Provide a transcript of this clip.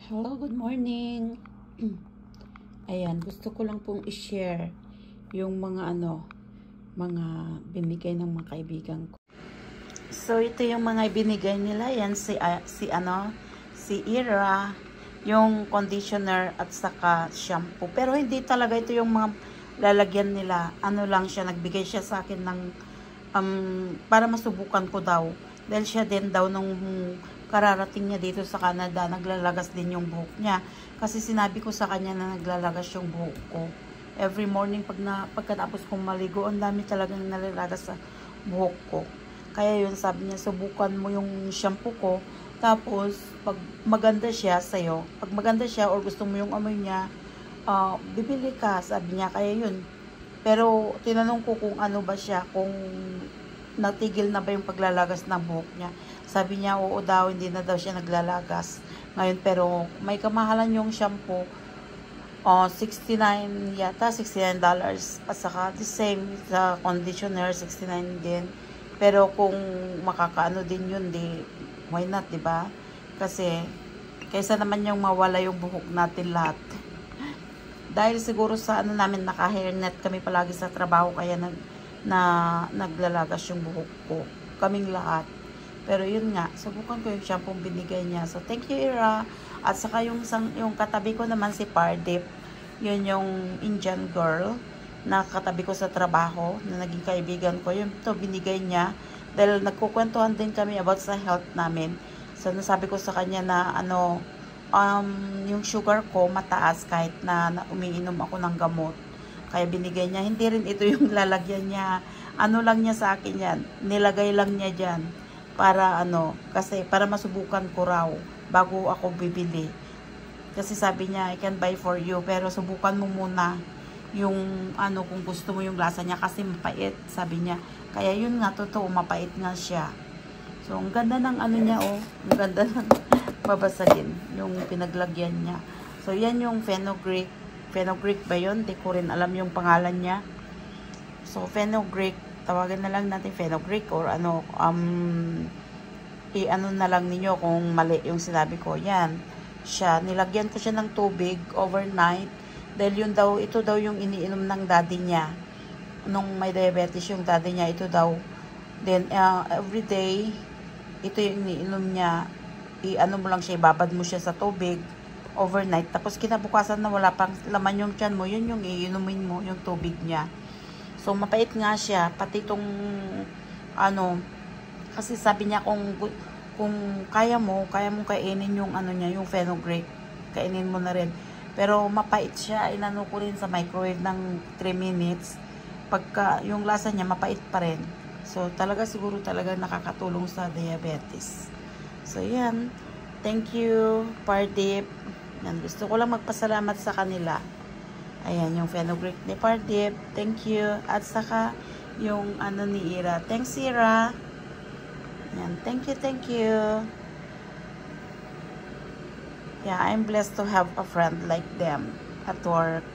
Hello, good morning. Ayan, gusto ko lang pong i-share yung mga mga binigay ng mga kaibigan ko. So ito yung mga binigay nila, yan si Ira, yung conditioner at saka shampoo. Pero hindi talaga ito yung mga lalagyan nila. Ano lang siya, nagbigay siya sa akin ng para masubukan ko daw. Dahil siya din daw nung kararating niya dito sa Canada, naglalagas din yung buhok niya. Kasi sinabi ko sa kanya na naglalagas yung buhok ko. Every morning pagkatapos kong maligo, ang dami talagang nalalagas sa buhok ko. Kaya yun, sabi niya, subukan mo yung shampoo ko. Tapos, pag maganda siya sa'yo, pag maganda siya or gusto mo yung amoy niya, bibili ka, sabi niya. Kaya yun. Pero, tinanong ko kung ano ba siya, kung natigil na ba yung paglalagas ng buhok niya. Sabi niya, oo daw, hindi na daw siya naglalagas. Ngayon, pero may kamahalan yung shampoo. 69 yata, $69. At saka the same sa conditioner, 69 din. Pero kung makakaano din yun, why not, diba? Kasi, kaysa naman yung mawala yung buhok natin lahat. Dahil siguro sa namin, naka-hairnet kami palagi sa trabaho, kaya naglalagas yung buhok ko. Kaming lahat. Pero yun nga, subukan ko yung shampoo binigay niya. So, thank you, Ira. At saka yung katabi ko naman si Pardip. Yun yung Indian girl na katabi ko sa trabaho, na naging kaibigan ko. Yun to binigay niya. Dahil nagkukwentuhan din kami about sa health namin. So, nasabi ko sa kanya na yung sugar ko mataas kahit na umiinom ako ng gamot. Kaya binigay niya. Hindi rin ito yung lalagyan niya. Ano lang niya sa akin yan. Nilagay lang niya dyan. Para kasi para masubukan ko raw bago ako bibili. Kasi sabi niya, I can buy for you. Pero subukan mo muna yung kung gusto mo yung lasa niya kasi mapait, sabi niya. Kaya yun nga, totoo, mapait nga siya. So, ang ganda ng niya, ang ganda ng babasagin, yung pinaglagyan niya. So, yan yung fenugreek. Fenugreek ba yun? Di ko rin alam yung pangalan niya. So, fenugreek, tawagan na lang natin fenugreek or na lang ninyo kung mali yung sinabi ko. Yan, siya. Nilagyan ko siya ng tubig overnight. Dahil ito daw yung iniinom ng daddy niya. Nung may diabetes yung daddy niya, ito daw. Then, everyday, ito yung iniinom niya. Mo lang siya, ibabad mo siya sa tubig overnight. Tapos, kinabukasan na wala pang laman yung tiyan mo, yun yung iinumin mo, yung tubig niya. So, mapait nga siya. Pati itong, kasi sabi niya kung kaya mo kainin yung niya, yung fenugreek. Kainin mo na rin. Pero mapait siya. Inano ko rin sa microwave ng 3 minutes. Pagka yung lasa niya, mapait pa rin. So, siguro talaga nakakatulong sa diabetes. So, yan. Thank you, Pardip. Yan. Gusto ko lang magpasalamat sa kanila. Ayan, yung fenugreek ni Pardip. Thank you. At saka, yung ni Ira. Thanks, Ira. Ayan, thank you. Yeah, I'm blessed to have a friend like them at work.